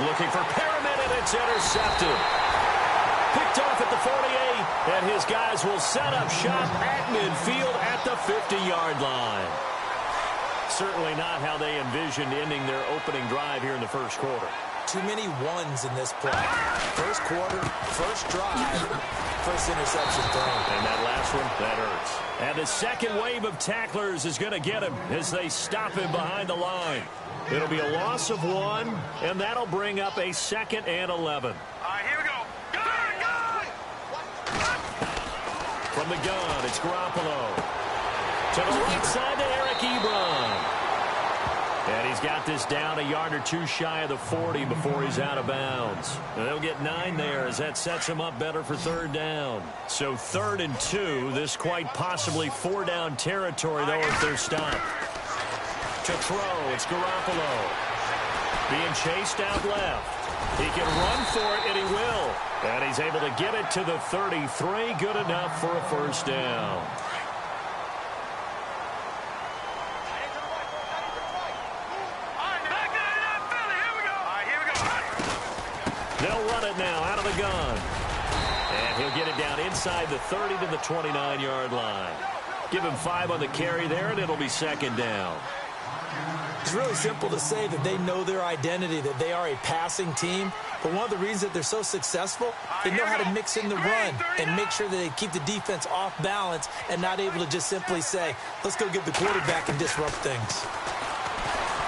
Looking for Perriman, and it's intercepted. Picked off at the 48, and his guys will set up shop at midfield at the 50-yard line. Certainly not how they envisioned ending their opening drive here in the first quarter. Too many ones in this play. First quarter, first drive, first interception thrown. And that last one, that hurts. And the second wave of tacklers is going to get him as they stop him behind the line. It'll be a loss of 1, and that'll bring up a 2nd and 11. All right, here we go. Go! From the gun, it's Garoppolo. To the right side to Eric Ebron. And he's got this down a yard or two shy of the 40 before he's out of bounds. And they'll get 9 there as that sets him up better for 3rd down. So 3rd and 2, this quite possibly 4-down territory, though, if they're stopped. To throw, it's Garoppolo. Being chased out left. He can run for it, and he will. And he's able to get it to the 33. Good enough for a 1st down. They'll run it now out of the gun. And he'll get it down inside the 30 to the 29-yard line. Give him 5 on the carry there, and it'll be 2nd down. It's really simple to say that they know their identity, that they are a passing team. But one of the reasons that they're so successful, they know how to mix in the run and make sure that they keep the defense off balance and not able to just simply say, let's go get the quarterback and disrupt things.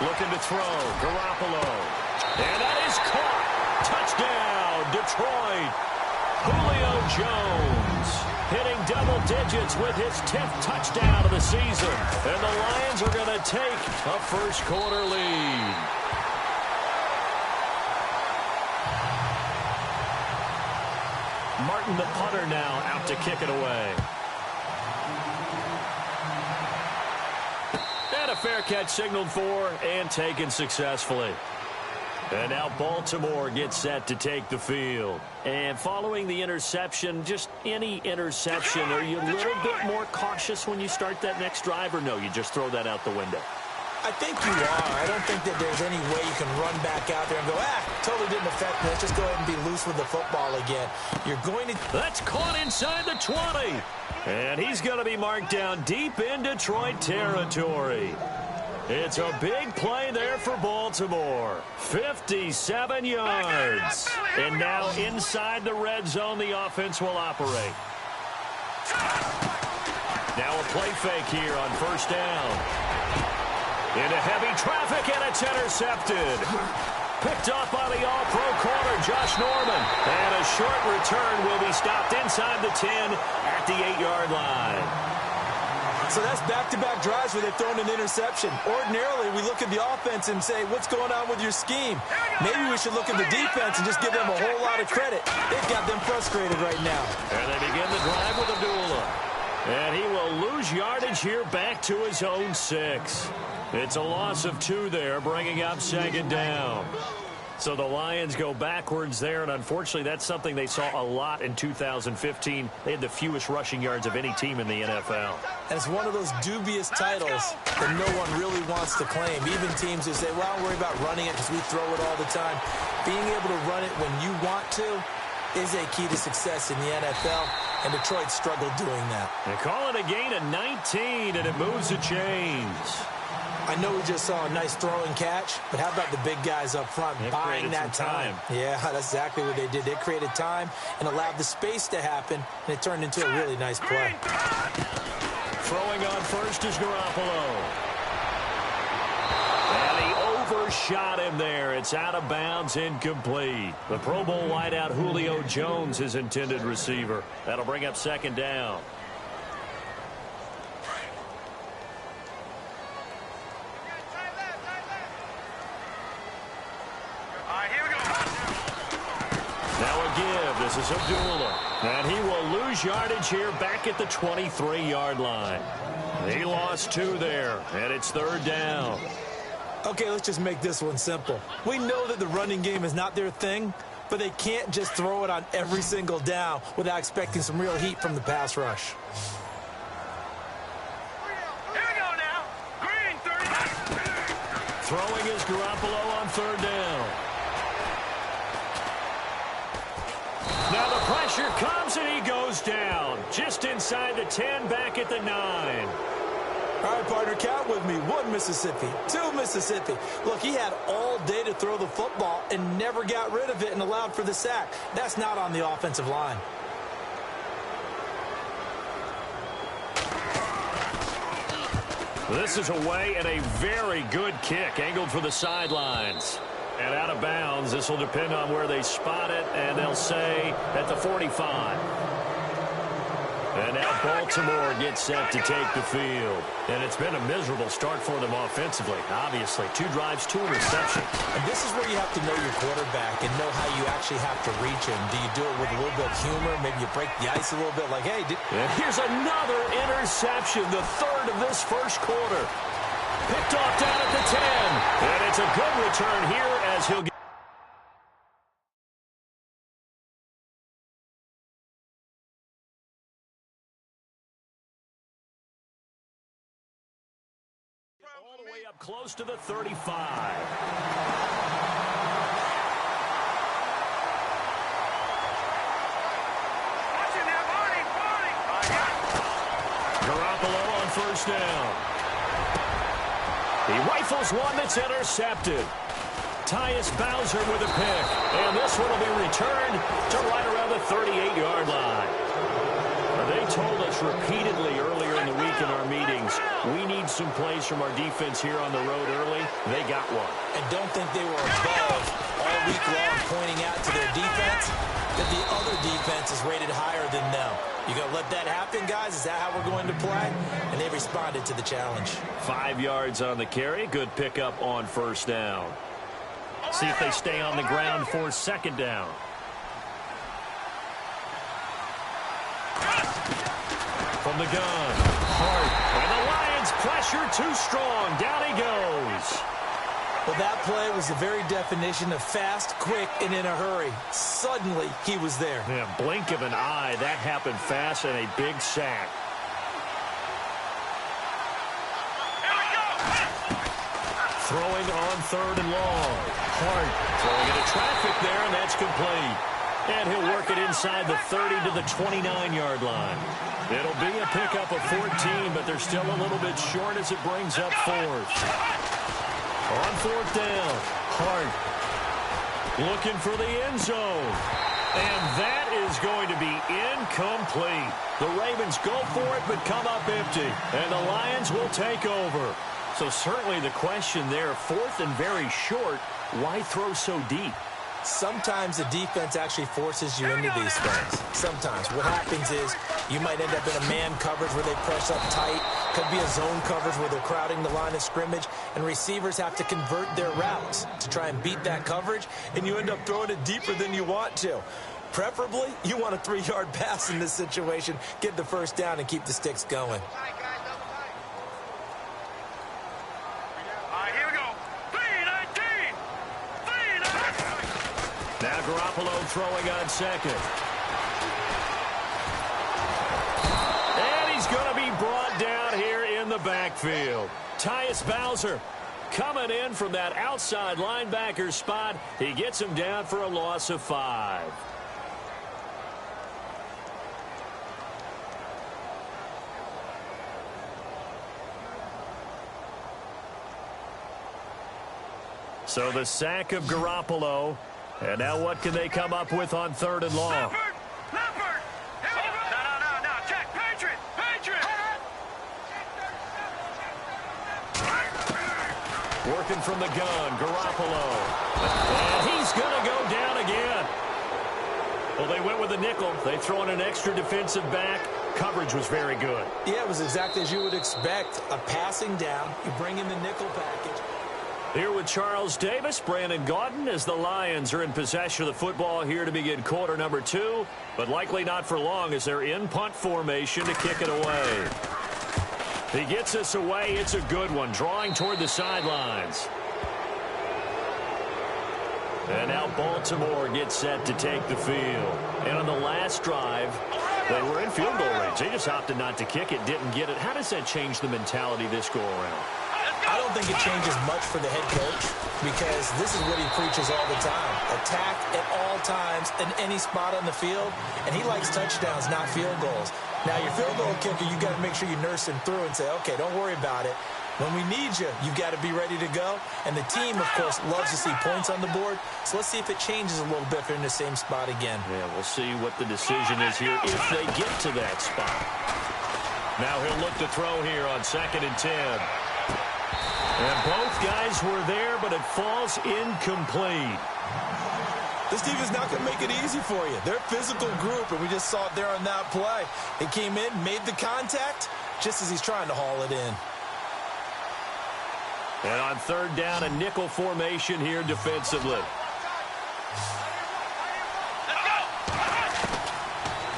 Looking to throw, Garoppolo. And that is caught. Touchdown, Detroit. Julio Jones hitting double digits with his 10th touchdown of the season. And the Lions are going to take a first-quarter lead. Martin, the punter, now out to kick it away. And a fair catch signaled for and taken successfully. And now Baltimore gets set to take the field. And following the interception, just any interception, are you a little bit more cautious when you start that next drive, or no, you just throw that out the window? I think you are. I don't think that there's any way you can run back out there and go, totally didn't affect me. Let's just go ahead and be loose with the football again. You're going to... That's caught inside the 20. And he's going to be marked down deep in Detroit territory. It's a big play there for Baltimore. 57 yards. And now inside the red zone, the offense will operate. Now a play fake here on 1st down. Into heavy traffic, and it's intercepted. Picked off by the all-pro corner, Josh Norman. And a short return will be stopped inside the 10 at the 8-yard line. So that's back-to-back drives where they've thrown an interception. Ordinarily, we look at the offense and say, what's going on with your scheme? Maybe we should look at the defense and just give them a whole lot of credit. They've got them frustrated right now. And they begin the drive with Abdullah. And he will lose yardage here back to his own 6. It's a loss of 2 there, bringing up 2nd down. So the Lions go backwards there, and unfortunately that's something they saw a lot in 2015. They had the fewest rushing yards of any team in the NFL. And it's one of those dubious titles that no one really wants to claim. Even teams who say, well, I'll worry about running it because we throw it all the time. Being able to run it when you want to is a key to success in the NFL, and Detroit struggled doing that. They call it a gain of 19, and it moves the chains. I know we just saw a nice throw and catch, but how about the big guys up front buying that time? Yeah, that's exactly what they did. They created time and allowed the space to happen, and it turned into a really nice play. Throwing on first is Garoppolo. And he overshot him there. It's out of bounds, incomplete. The Pro Bowl wideout Julio Jones, his intended receiver. That'll bring up 2nd down. This is Abdullah. And he will lose yardage here back at the 23-yard line. He lost 2 there, and it's 3rd down. Okay, let's just make this one simple. We know that the running game is not their thing, but they can't just throw it on every single down without expecting some real heat from the pass rush. Here we go now. Green 30. Throwing is Garoppolo on 3rd down. pressure comes, and he goes down. Just inside the 10, back at the 9. All right, partner, count with me. 1 Mississippi, 2 Mississippi. Look, he had all day to throw the football and never got rid of it and allowed for the sack. That's not on the offensive line. This is away and a very good kick, angled for the sidelines. And out of bounds, this will depend on where they spot it, and they'll say at the 45. And now Baltimore gets set to take the field. And it's been a miserable start for them offensively, obviously. 2 drives, 2 interceptions. And this is where you have to know your quarterback and know how you actually have to reach him. Do you do it with a little bit of humor? Maybe you break the ice a little bit like, hey. And here's another interception, the 3rd of this first quarter. Picked off down at the 10. And it's a good return here as he'll get. All the way up close to the 35. Garoppolo on first down. He rifles one that's intercepted. Tyus Bowser with a pick. And this one will be returned to right around the 38-yard line. They told us repeatedly earlier in the week in our meetings, we need some plays from our defense here on the road early. They got one. And don't think they were above all week long pointing out to their defense that the other defense is rated higher than them. You going to let that happen, guys? Is that how we're going to play? And they responded to the challenge. 5 yards on the carry. Good pickup on first down. See if they stay on the ground for second down. From the gun, Hart, and the Lions pressure too strong. Down he goes. Well, that play was the very definition of fast, quick, and in a hurry. Suddenly, he was there. Yeah, blink of an eye. That happened fast and a big sack. Throwing on 3rd and long. Hart throwing into traffic there, and that's complete. And he'll work it inside the 30 to the 29-yard line. It'll be a pickup of 14, but they're still a little bit short as it brings up 4th. On 4th down, Hart looking for the end zone. And that is going to be incomplete. The Ravens go for it, but come up empty. And the Lions will take over. So certainly the question there, 4th and very short, why throw so deep? Sometimes the defense actually forces you into these things. Sometimes. What happens is you might end up in a man coverage where they press up tight. Could be a zone coverage where they're crowding the line of scrimmage, and receivers have to convert their routes to try and beat that coverage, and you end up throwing it deeper than you want to. Preferably, you want a 3-yard pass in this situation. Get the first down and keep the sticks going. Now Garoppolo throwing on second. And he's going to be brought down here in the backfield. Tyus Bowser coming in from that outside linebacker spot. He gets him down for a loss of 5. So the sack of Garoppolo. And now what can they come up with on 3rd and long? Leopard! No, check! Patriot! Working from the gun, Garoppolo. And he's going to go down again. Well, they went with a nickel. They throw in an extra defensive back. Coverage was very good. Yeah, it was exactly as you would expect. A passing down, you bring in the nickel package. Here with Charles Davis, Brandon Gaudin, as the Lions are in possession of the football here to begin quarter number 2, but likely not for long as they're in punt formation to kick it away. He gets us away. It's a good one, drawing toward the sidelines. And now Baltimore gets set to take the field. And on the last drive, they were in field goal range. They just opted not to kick it, didn't get it. How does that change the mentality this go around? I don't don't think it changes much for the head coach because this is what he preaches all the time. Attack at all times in any spot on the field, and he likes touchdowns, not field goals. Now, your field goal kicker, you got to make sure you nurse him through and say, okay, don't worry about it. When we need you, you got to be ready to go. And the team, of course, loves to see points on the board. So let's see if it changes a little bit if they're in the same spot again. Yeah, we'll see what the decision is here if they get to that spot. Now he'll look to throw here on 2nd and 10. And both guys were there, but it falls incomplete. This team is not going to make it easy for you. They're a physical group, and we just saw it there on that play. He came in, made the contact, just as he's trying to haul it in. And on 3rd down, a nickel formation here defensively.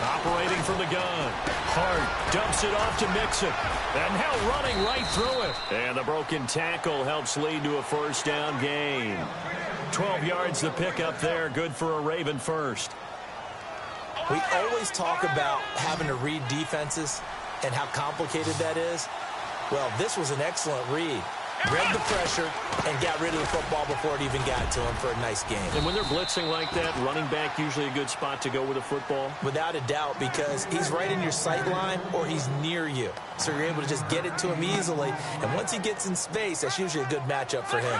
Operating from the gun. Hart dumps it off to Mixon. And now running right through it. And the broken tackle helps lead to a 1st down gain. 12 yards to pick up there. Good for a Raven first. We always talk about having to read defenses and how complicated that is. Well, this was an excellent read. Read the pressure and got rid of the football before it even got to him for a nice game. And when they're blitzing like that, running back usually a good spot to go with a football? Without a doubt, because he's right in your sight line or he's near you. So you're able to just get it to him easily. And once he gets in space, that's usually a good matchup for him.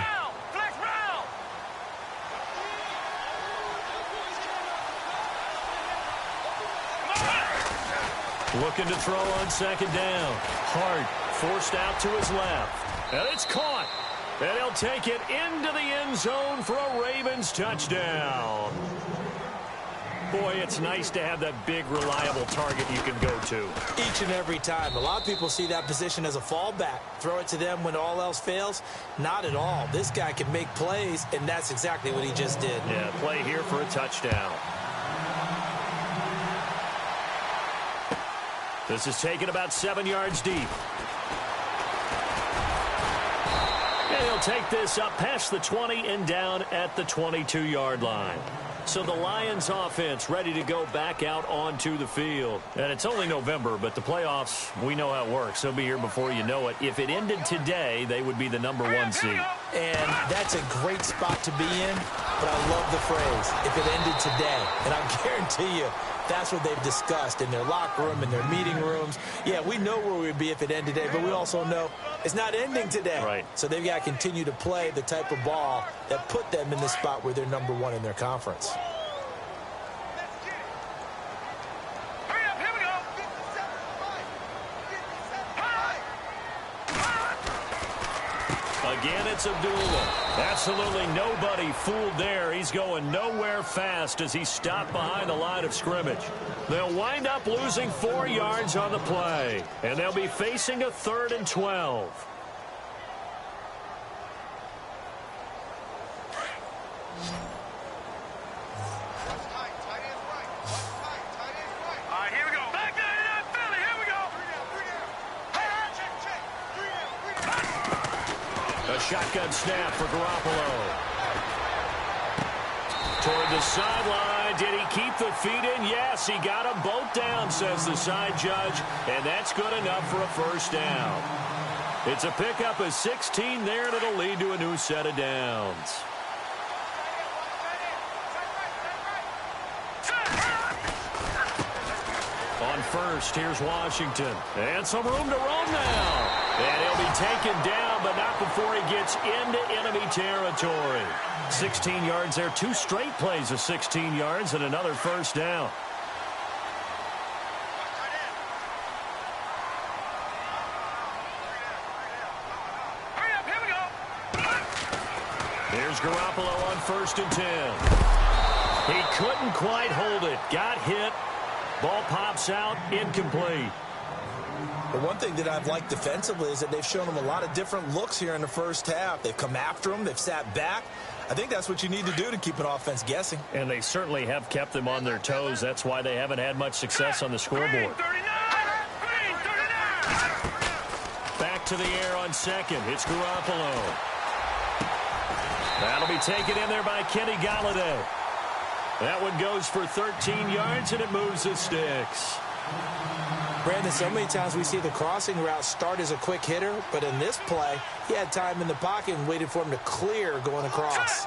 Looking to throw on 2nd down. Hart forced out to his left. And it's caught. And he'll take it into the end zone for a Ravens touchdown. Boy, it's nice to have that big, reliable target you can go to. Each and every time. A lot of people see that position as a fallback. Throw it to them when all else fails. Not at all. This guy can make plays, and that's exactly what he just did. Yeah, play here for a touchdown. This is taken about 7 yards deep. And he'll take this up past the 20 and down at the 22-yard line. So the Lions offense ready to go back out onto the field. And it's only November, but the playoffs, we know how it works. They'll be here before you know it. If it ended today, they would be the #1 seed. And that's a great spot to be in, but I love the phrase, if it ended today. And I guarantee you, that's what they've discussed in their locker room, in their meeting rooms. Yeah, we know where we'd be if it ended today, but we also know it's not ending today. Right. So they've got to continue to play the type of ball that put them in the spot where they're #1 in their conference. Hurry up, here we go. Again, it's Abdullah. Absolutely nobody fooled there. He's going nowhere fast as he's stopped behind the line of scrimmage. They'll wind up losing 4 yards on the play, and they'll be facing a 3rd and 12. All right, here we go. Back there in that Philly. Here we go. A shotgun snap for Garoppolo. Toward the sideline. Did he keep the feet in? Yes, he got them both down, says the side judge. And that's good enough for a 1st down. It's a pickup of 16 there, and it'll lead to a new set of downs. On 1st, here's Washington. And some room to run now. And he'll be taken down, but not before he gets into enemy territory. 16 yards there. 2 straight plays of 16 yards and another 1st down. Hurry up, here we go. Here's Garoppolo on 1st and 10. He couldn't quite hold it. Got hit. Ball pops out, incomplete. But one thing that I've liked defensively is that they've shown him a lot of different looks here in the 1st half. They've come after him. They've sat back. I think that's what you need to do to keep an offense guessing. And they certainly have kept them on their toes. That's why they haven't had much success on the scoreboard. Back to the air on 2nd. It's Garoppolo. That'll be taken in there by Kenny Galladay. That one goes for 13 yards, and it moves the sticks. Brandon, so many times we see the crossing route start as a quick hitter, but in this play, he had time in the pocket and waited for him to clear going across.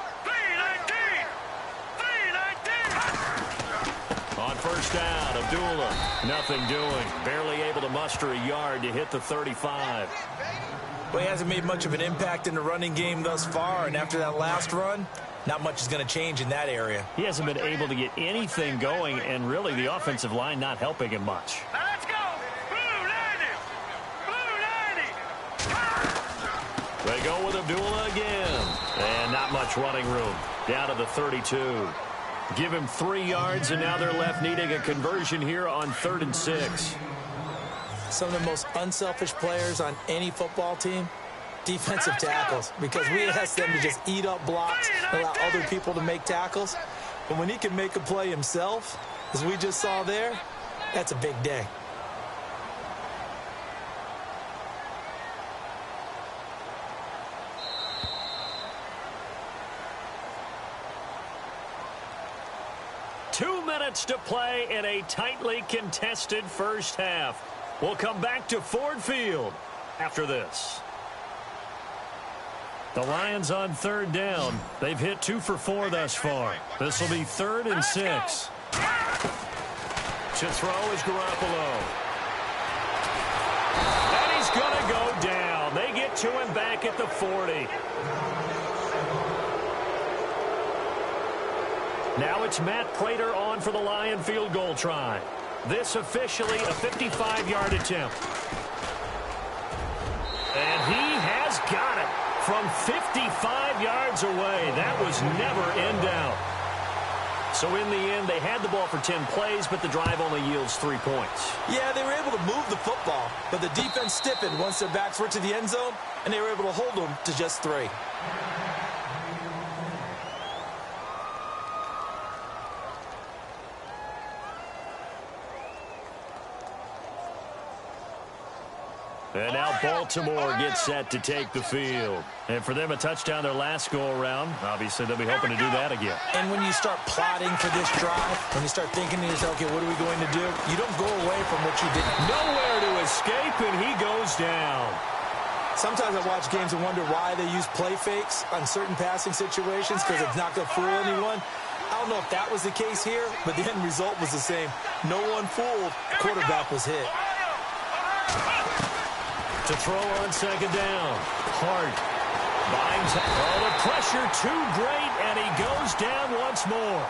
On first down, Abdullah, nothing doing. Barely able to muster a yard to hit the 35. Well, he hasn't made much of an impact in the running game thus far, and after that last run, not much is going to change in that area. He hasn't been able to get anything going, and really the offensive line not helping him much. Let's go. Blue 90. Blue 90. They go with Abdullah again. And not much running room. Down to the 32. Give him 3 yards, and now they're left needing a conversion here on 3rd and 6. Some of the most unselfish players on any football team, defensive tackles, because we ask them to just eat up blocks and allow other people to make tackles. But when he can make a play himself, as we just saw there, that's a big day. Two minutes to play in a tightly contested first half. We'll come back to Ford Field after this. The Lions on 3rd down. They've hit 2 for 4 thus far. This will be 3rd and 6. To throw is Garoppolo. And he's going to go down. They get to him back at the 40. Now it's Matt Prater on for the Lion field goal try. This officially a 55-yard attempt. And he has got it from 55 yards away. That was never in doubt. So in the end, they had the ball for 10 plays, but the drive only yields 3 points. Yeah, they were able to move the football, but the defense stiffened once their backs were to the end zone, and they were able to hold them to just 3. And now Baltimore gets set to take the field. And for them, a touchdown their last go-around. Obviously, they'll be hoping to do that again. And when you start plotting for this drive, when you start thinking to yourself, okay, what are we going to do? You don't go away from what you did. Nowhere to escape, and he goes down. Sometimes I watch games and wonder why they use play fakes on certain passing situations, because it's not going to fool anyone. I don't know if that was the case here, but the end result was the same. No one fooled. The quarterback was hit. To throw on 2nd down. Hart binds. Oh, the pressure too great, and he goes down once more.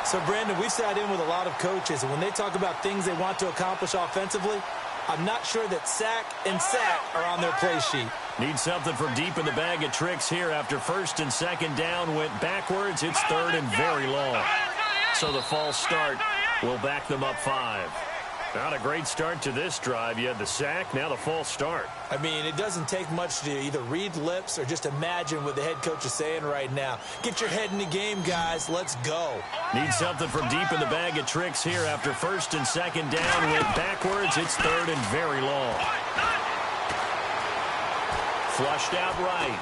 So, Brandon, we've sat in with a lot of coaches, and when they talk about things they want to accomplish offensively, I'm not sure that sack and sack are on their play sheet. Need something from deep in the bag of tricks here after 1st and 2nd down went backwards. It's 3rd and very long. So the false start will back them up 5. Not a great start to this drive. You had the sack, now the false start. I mean, it doesn't take much to either read lips or just imagine what the head coach is saying right now. Get your head in the game, guys. Let's go. Need something from deep in the bag of tricks here after 1st and 2nd down went backwards. It's 3rd and very long. Flushed out right.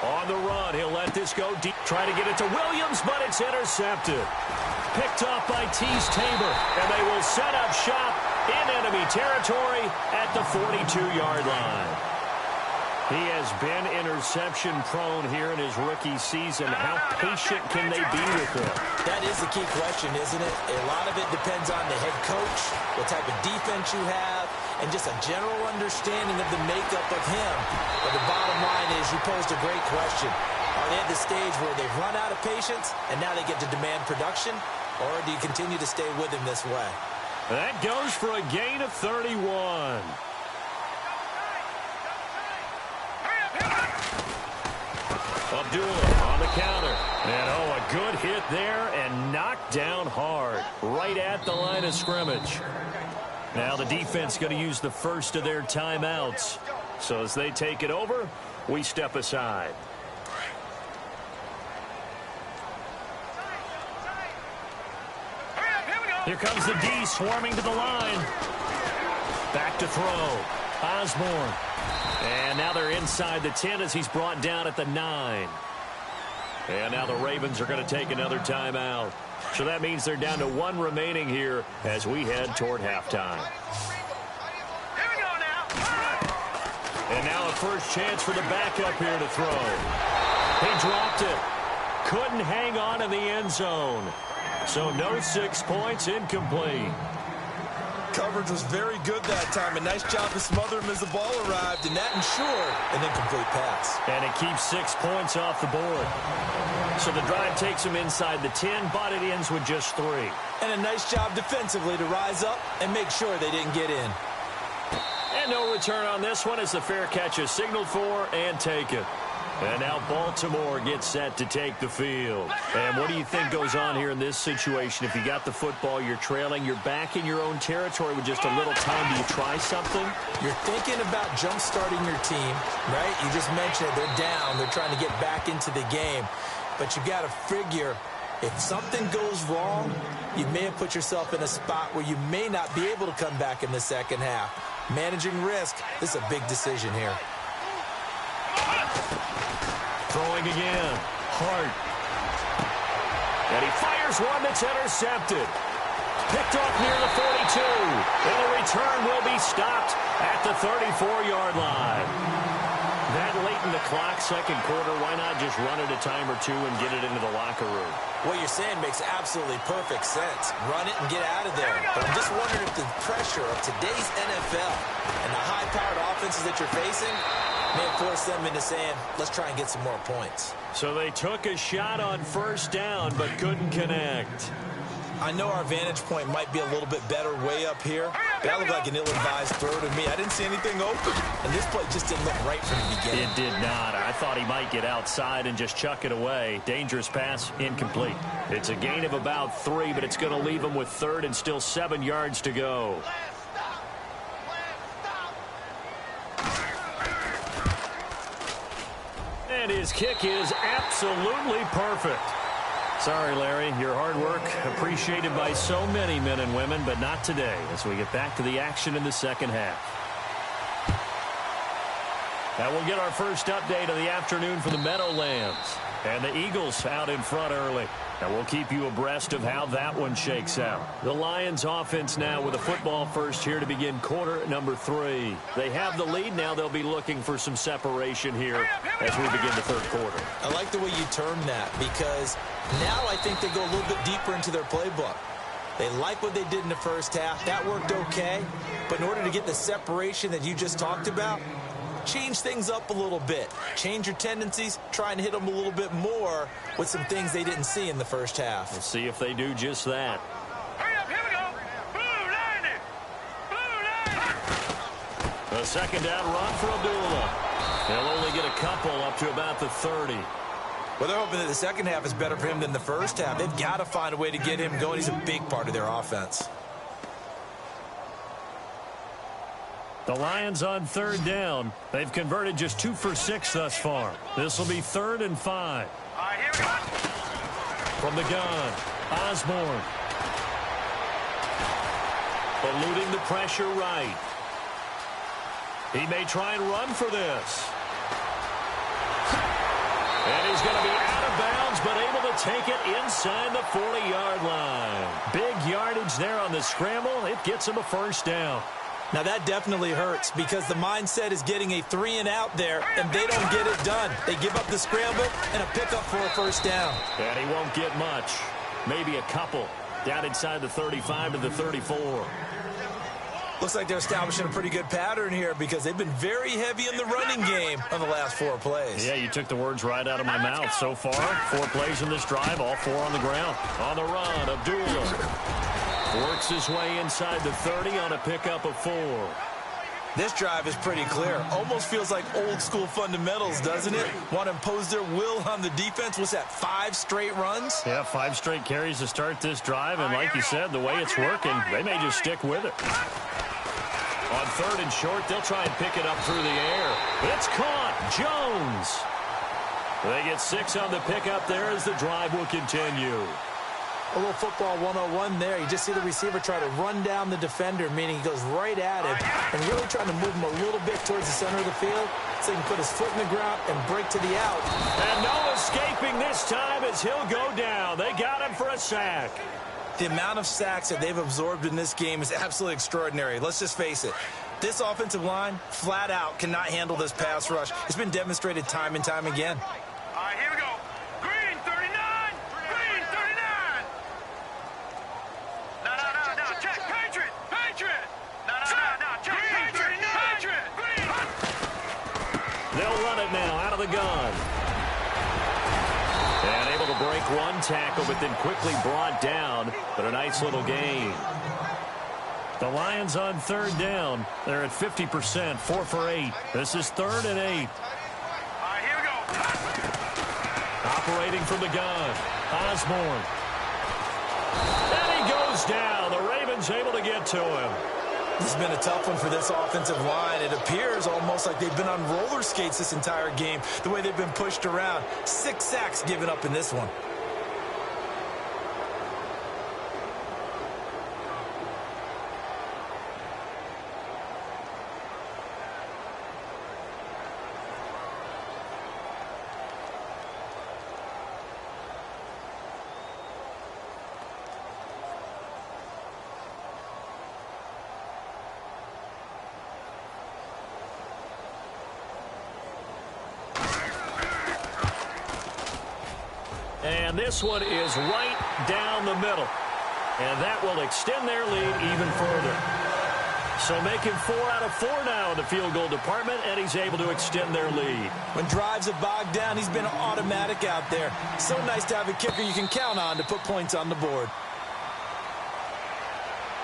On the run, he'll let this go deep. Try to get it to Williams, but it's intercepted. Picked off by Tease Tabor, and they will set up shop in enemy territory at the 42-yard line. He has been interception-prone here in his rookie season. How patient can they be with him? That is the key question, isn't it? A lot of it depends on the head coach, what type of defense you have, and just a general understanding of the makeup of him. But the bottom line is you posed a great question. Are they at the stage where they've run out of patience, and now they get to demand production? Or do you continue to stay with him this way? That goes for a gain of 31. Abdullah on the counter. And, oh, a good hit there and knocked down hard right at the line of scrimmage. Now the defense going to use the first of their timeouts. So as they take it over, we step aside. Here comes the D swarming to the line. Back to throw. Osborne. And now they're inside the 10 as he's brought down at the 9. And now the Ravens are going to take another timeout. So that means they're down to one remaining here as we head toward halftime. Here we go now. And now a first chance for the backup here to throw. He dropped it. Couldn't hang on in the end zone. So no 6 points, incomplete. Coverage was very good that time. A nice job to smother him as the ball arrived, and that ensured an incomplete pass. And it keeps 6 points off the board. So the drive takes him inside the 10, but it ends with just 3. And a nice job defensively to rise up and make sure they didn't get in. And no return on this one as the fair catch is signaled for and taken. And now Baltimore gets set to take the field. And what do you think goes on here in this situation? If you got the football, you're trailing, you're back in your own territory with just a little time. Do you try something? You're thinking about jump-starting your team, right? You just mentioned it. They're down. They're trying to get back into the game. But you got to figure if something goes wrong, you may have put yourself in a spot where you may not be able to come back in the second half. Managing risk, this is a big decision here. Throwing again. Hart. And he fires one that's intercepted. Picked off near the 42. And the return will be stopped at the 34-yard line. That late in the clock, second quarter, why not just run it a time or two and get it into the locker room? What you're saying makes absolutely perfect sense. Run it and get out of there. But I'm just wondering if the pressure of today's NFL and the high-powered offenses that you're facing may have forced them into saying, let's try and get some more points. So they took a shot on first down but couldn't connect. I know our vantage point might be a little bit better way up here, but that looked like an ill-advised throw to me. I didn't see anything open, and this play just didn't look right from the beginning. It did not. I thought he might get outside and just chuck it away. Dangerous pass, incomplete. It's a gain of about 3, but it's going to leave him with third and still 7 yards to go. And his kick is absolutely perfect. Sorry, Larry, your hard work appreciated by so many men and women, but not today as we get back to the action in the second half. Now we'll get our first update of the afternoon from the Meadowlands. And the Eagles out in front early. And we'll keep you abreast of how that one shakes out. The Lions offense now with a football first here to begin quarter number 3. They have the lead now. They'll be looking for some separation here as we begin the third quarter. I like the way you term that because now I think they go a little bit deeper into their playbook. They like what they did in the first half. That worked okay. But in order to get the separation that you just talked about, change things up a little bit. Change your tendencies. Try and hit them a little bit more with some things they didn't see in the first half. We'll see if they do just that. Hurry up, here we go. Blue line it. Blue line. A second down run for Abdullah. They'll only get a couple up to about the 30. Well, they're hoping that the second half is better for him than the first half. They've got to find a way to get him going. He's a big part of their offense. The Lions on third down. They've converted just 2 for 6 thus far. This will be 3rd and 5. All right, here we go. From the gun, Osborne. Eluding the pressure right. He may try and run for this. And he's going to be out of bounds, but able to take it inside the 40-yard line. Big yardage there on the scramble. It gets him a first down. Now, that definitely hurts because the mindset is getting a 3-and-out there, and they don't get it done. They give up the scramble and a pickup for a first down. And he won't get much. Maybe a couple. Down inside the 35 to the 34. Looks like they're establishing a pretty good pattern here because they've been very heavy in the running game on the last 4 plays. Yeah, you took the words right out of my mouth. So far, 4 plays in this drive, all 4 on the ground. On the run, Abdullah works his way inside the 30 on a pickup of 4. This drive is pretty clear. Almost feels like old school fundamentals, doesn't it? Want to impose their will on the defense. What's that, 5 straight runs? Yeah, 5 straight carries to start this drive. And like you said, the way it's working, they may just stick with it. On 3rd and short, they'll try and pick it up through the air. It's caught. Jones. They get 6 on the pickup there as the drive will continue. A little football 101 there. You just see the receiver try to run down the defender, meaning he goes right at him and really trying to move him a little bit towards the center of the field. so he can put his foot in the ground and break to the out. And no escaping this time as he'll go down. They got him for a sack. The amount of sacks that they've absorbed in this game is absolutely extraordinary. Let's just face it. This offensive line, flat out, cannot handle this pass rush. It's been demonstrated time and time again. All right, here we go. Green 39. Green 39. No. Check. Patriot. No. Check. Patriot. Patriot. Green. They'll run it now out of the gun. And able to break one tackle, but then quickly brought down. But a nice little gain. The Lions on third down. They're at 50%, 4 for 8. This is 3rd and 8. All right, here we go. Operating from the gun. Osborne. And he goes down. The Ravens able to get to him. This has been a tough one for this offensive line. It appears almost like they've been on roller skates this entire game, the way they've been pushed around. 6 sacks given up in this one. And this one is right down the middle. And that will extend their lead even further. So making 4 out of 4 now in the field goal department, and he's able to extend their lead. When drives have bogged down, he's been automatic out there. So nice to have a kicker you can count on to put points on the board.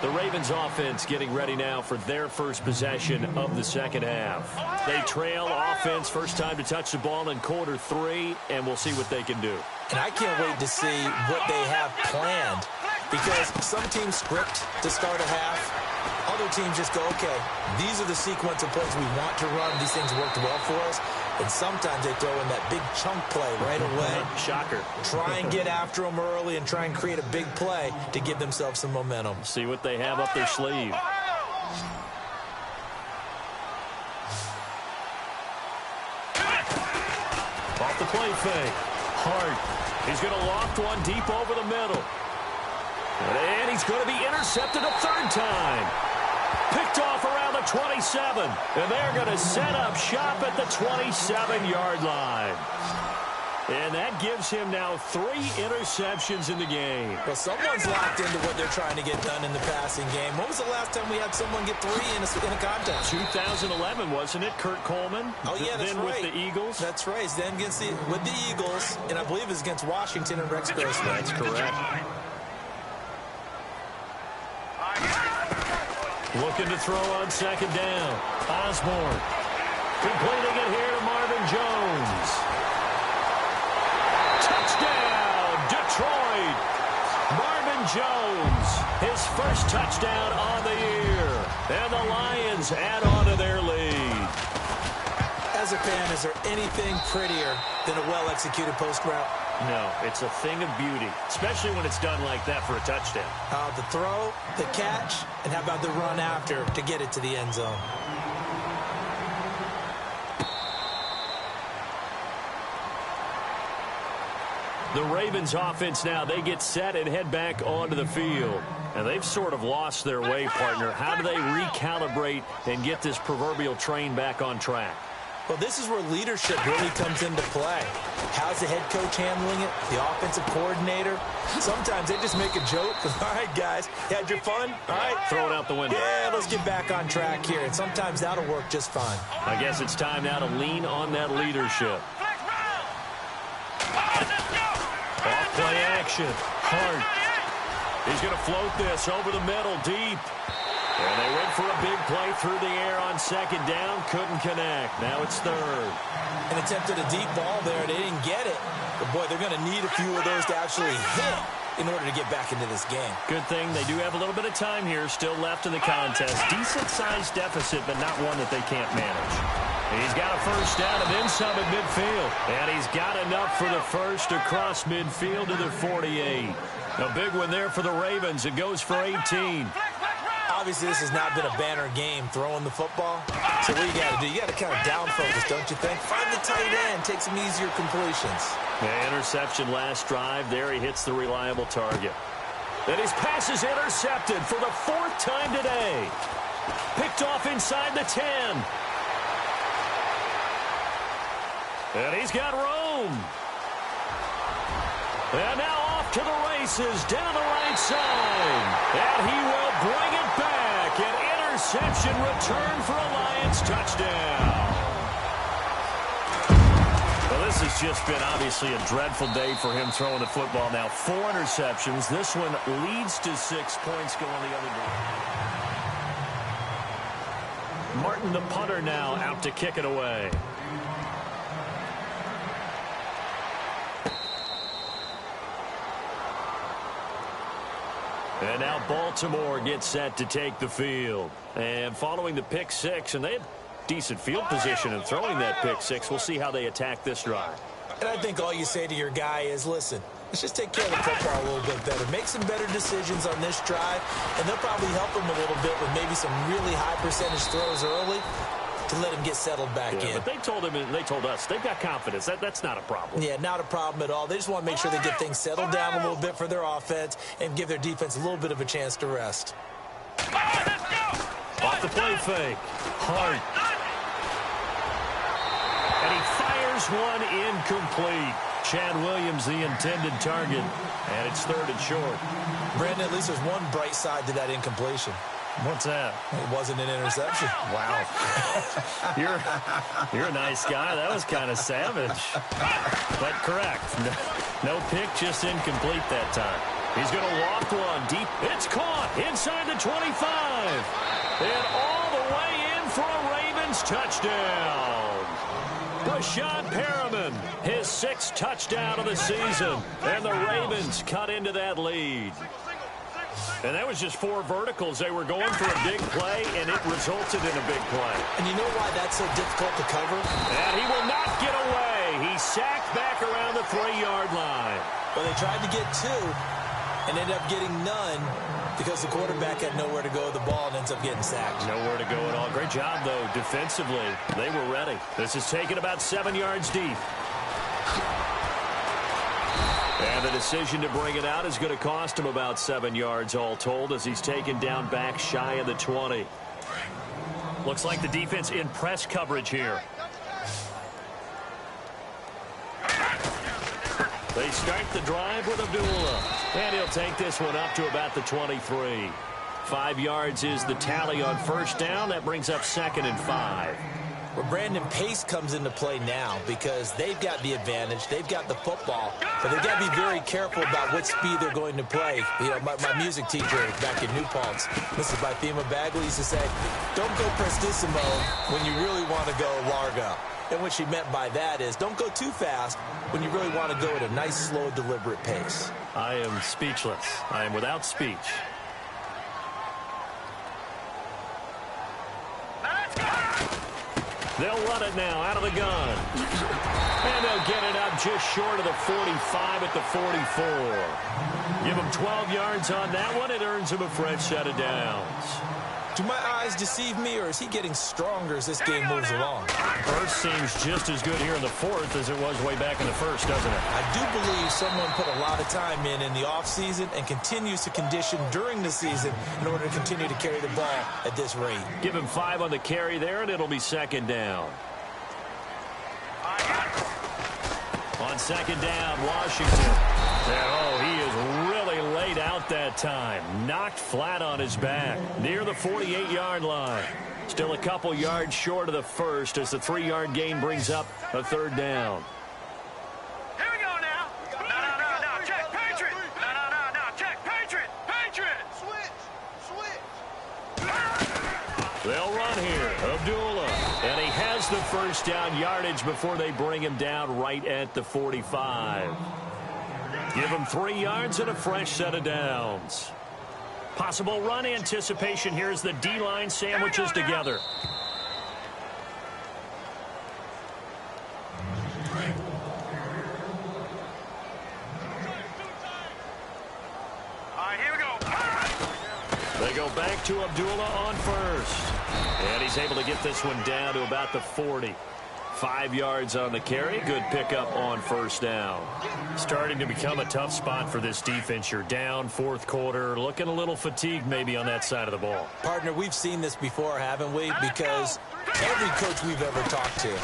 The Ravens offense getting ready now for their first possession of the second half. They trail offense, first time to touch the ball in quarter 3, and we'll see what they can do. And I can't wait to see what they have planned, because some teams script to start a half. Other teams just go, okay, these are the sequence of plays we want to run. These things worked well for us. And sometimes they throw in that big chunk play right away. Shocker. Try and get after them early and try and create a big play to give themselves some momentum. See what they have up their sleeve. Off the play fake. Hart. He's going to loft one deep over the middle. And he's going to be intercepted a 3rd time. Picked off around the 27. And they're going to set up shop at the 27-yard line. And that gives him now 3 interceptions in the game. Well, someone's locked into what they're trying to get done in the passing game. When was the last time we had someone get 3 in a contest? 2011, wasn't it? Kurt Coleman. Oh, yeah, that's then right. With the Eagles. That's right. Then with the Eagles, and I believe it's against Washington and Rex Grossman. That's correct. Looking to throw on 2nd down. Osborne. Completing it here to Marvin Jones. Touchdown, Detroit. Marvin Jones, his first touchdown on the year. And the Lions add on to their lead. As a fan, is there anything prettier than a well-executed post route? No, it's a thing of beauty, especially when it's done like that for a touchdown. The throw, the catch, and how about the run after to get it to the end zone? The Ravens offense now, they get set and head back onto the field. And they've sort of lost their way, partner. How do they recalibrate and get this proverbial train back on track? Well, this is where leadership really comes into play. How's the head coach handling it? The offensive coordinator? Sometimes they just make a joke. All right, guys, you had your fun? All right. Throw it out the window. Yeah, let's get back on track here. And sometimes that'll work just fine. I guess it's time now to lean on that leadership. Off play action. Hart. He's going to float this over the middle, deep. And they went for a big play through the air on 2nd down. Couldn't connect. Now it's 3rd. And attempted a deep ball there. They didn't get it. But, boy, they're going to need a few of those to actually hit in order to get back into this game. Good thing they do have a little bit of time here still left in the contest. Decent-sized deficit, but not one that they can't manage. He's got a first down and then some at midfield. And he's got enough for the first across midfield to the 48. A big one there for the Ravens. It goes for 18. Obviously, this has not been a banner game throwing the football. So what you got to do, you got to kind of down focus, don't you think? Find the tight end, take some easier completions. Yeah, interception last drive. There he hits the reliable target. And his pass is intercepted for the 4th time today. Picked off inside the 10. And he's got room. And now off to the races down the right side. And he will bring it back. An interception return for a Lions touchdown. Well, this has just been obviously a dreadful day for him throwing the football. Now 4 interceptions. This one leads to 6 points going the other way. Martin, the punter, now out to kick it away. And now Baltimore gets set to take the field. And following the pick 6, and they had decent field position in throwing that pick 6. We'll see how they attack this drive. And I think all you say to your guy is, listen, let's just take care of the football a little bit better. Make some better decisions on this drive, and they'll probably help him a little bit with maybe some really high percentage throws early to let him get settled back in. But they told him, and they told us, they've got confidence. That's not a problem. Yeah, not a problem at all. They just want to make sure they get things settled down a little bit for their offense and give their defense a little bit of a chance to rest. Off the play fake. Hart. And he fires one incomplete. Chad Williams, the intended target. And it's 3rd and short. Brandon, at least there's one bright side to that incompletion. What's that? It wasn't an interception. Wow. You're a nice guy. That was kind of savage. But correct. No pick, just incomplete that time. He's going to walk one deep. It's caught inside the 25. And all the way in for a Ravens touchdown. Rashad Perriman, his 6th touchdown of the season. And the Ravens cut into that lead. And that was just 4 verticals. They were going for a big play, and it resulted in a big play. And you know why that's so difficult to cover? And he will not get away. He's sacked back around the 3-yard line. Well, they tried to get 2 and ended up getting none because the quarterback had nowhere to go with the ball and ends up getting sacked. Nowhere to go at all. Great job, though, defensively. They were ready. This is taken about 7 yards deep. And the decision to bring it out is going to cost him about 7 yards all told as he's taken down back shy of the 20. Looks like the defense in press coverage here. They start the drive with Abdullah. And he'll take this one up to about the 23. 5 yards is the tally on 1st down. That brings up 2nd and 5. Well, Brandon, pace comes into play now because they've got the advantage. They've got the football, but they've got to be very careful about what speed they're going to play. You know, my music teacher back in New Paltz, this is by Thema Bagley, used to say, don't go prestissimo when you really want to go largo. And what she meant by that is don't go too fast when you really want to go at a nice, slow, deliberate pace. I am speechless. I am without speech. They'll run it now out of the gun. And they'll get it up just short of the 45 at the 44. Give him 12 yards on that one. It earns him a fresh set of downs. Do my eyes deceive me, or is he getting stronger as this game moves along? First seems just as good here in the 4th as it was way back in the 1st, doesn't it? I do believe someone put a lot of time in the offseason and continues to condition during the season in order to continue to carry the ball at this rate. Give him 5 on the carry there, and it'll be 2nd down. On 2nd down, Washington. And, he is really laid out that time. Knocked flat on his back near the 48-yard line. Still a couple yards short of the 1st as the 3-yard gain brings up a 3rd down. Here we go now. No. Check, Patriot. No. Check, Patriot. Switch. They'll run here. Abdullah. And he has the 1st down yardage before they bring him down right at the 45. Give him 3 yards and a fresh set of downs. Possible run anticipation here as the D-line sandwiches together. All right, here we go. They They go back to Abdullah on first. And he's able to get this one down to about the 40. 5 yards on the carry. Good pickup on first down. Starting to become a tough spot for this defense. You're down fourth quarter. Looking a little fatigued maybe on that side of the ball. Partner, we've seen this before, haven't we? Because every coach we've ever talked to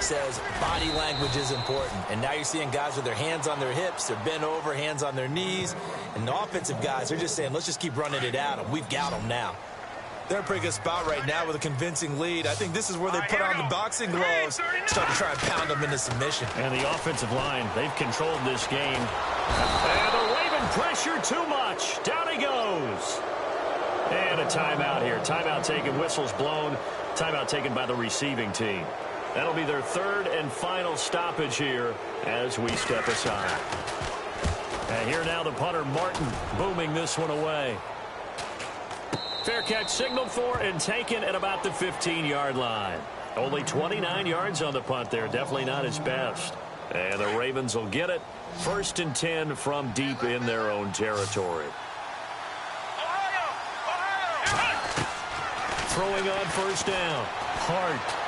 says body language is important. And now you're seeing guys with their hands on their hips. They're bent over, hands on their knees. And the offensive guys, they're just saying, let's just keep running it at them. We've got them now. They're in a pretty good spot right now with a convincing lead. I think this is where they put on the boxing gloves, start to try and pound them into submission. And the offensive line, they've controlled this game. And the Raven pressure too much. Down he goes. And a timeout here. Timeout taken, whistles blown. Timeout taken by the receiving team. That'll be their third and final stoppage here as we step aside. And here now the punter, Martin, booming this one away. Fair catch signaled for and taken at about the 15-yard line. Only 29 yards on the punt there. Definitely not his best. And the Ravens will get it. 1st and 10 from deep in their own territory. Throwing on first down. Hart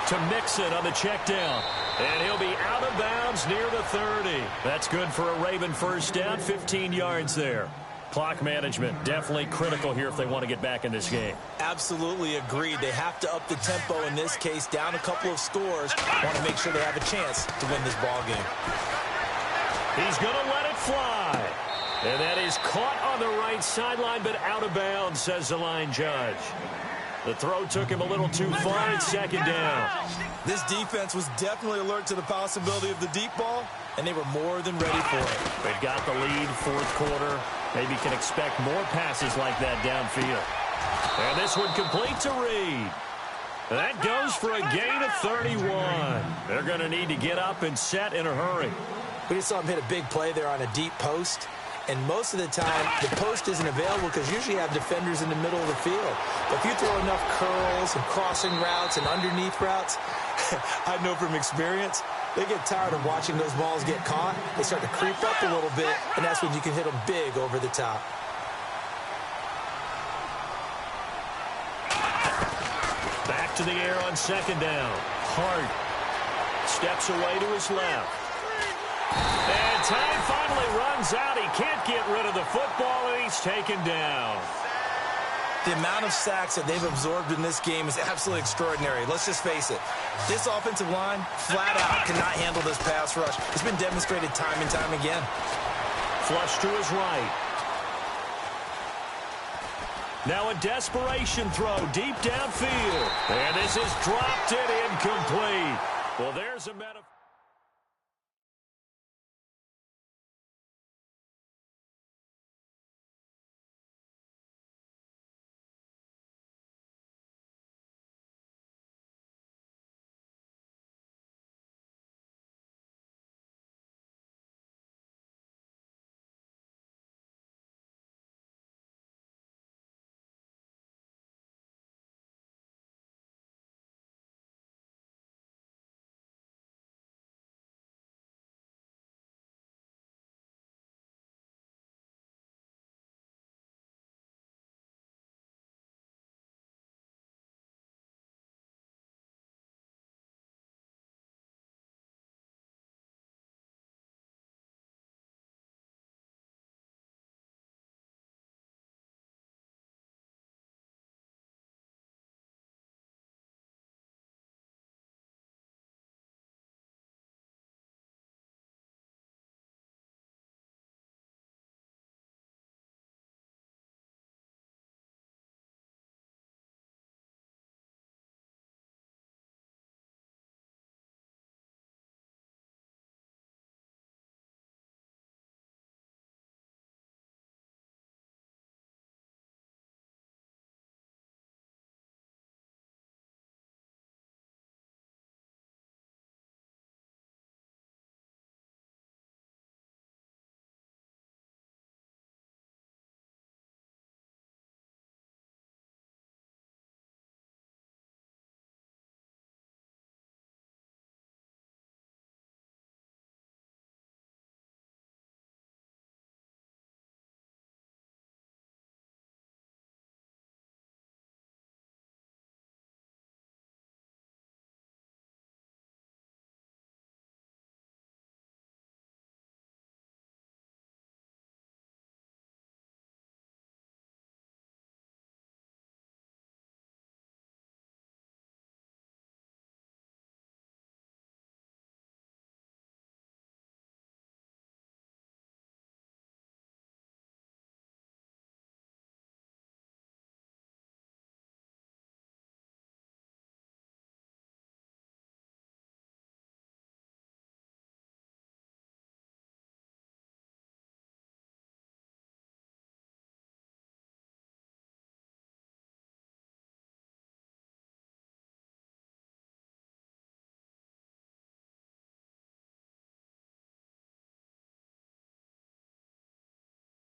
to Mixon on the check down. And he'll be out of bounds near the 30. That's good for a Raven first down. 15 yards there. Clock management definitely critical here if they want to get back in this game. Absolutely agreed. They have to up the tempo in this case, down a couple of scores. Want to make sure they have a chance to win this ball game. He's going to let it fly. And that is caught on the right sideline, but out of bounds, says the line judge. The throw took him a little too far. It's 2nd down. This defense was definitely alert to the possibility of the deep ball, and they were more than ready for it. They've got the lead, 4th quarter. Maybe can expect more passes like that downfield. And this one complete to Reed. That goes for a gain of 31. They're going to need to get up and set in a hurry. We just saw him hit a big play there on a deep post. And most of the time, the post isn't available because usually you have defenders in the middle of the field. But if you throw enough curls and crossing routes and underneath routes, I know from experience, they get tired of watching those balls get caught. They start to creep up a little bit, and that's when you can hit them big over the top. Back to the air on 2nd down. Hart steps away to his left. And time finally runs out. He can't get rid of the football, and he's taken down. The amount of sacks that they've absorbed in this game is absolutely extraordinary. Let's just face it. This offensive line, flat out, cannot handle this pass rush. It's been demonstrated time and time again. Flush to his right. Now a desperation throw deep downfield. And this is dropped it incomplete. Well, there's a metaphor.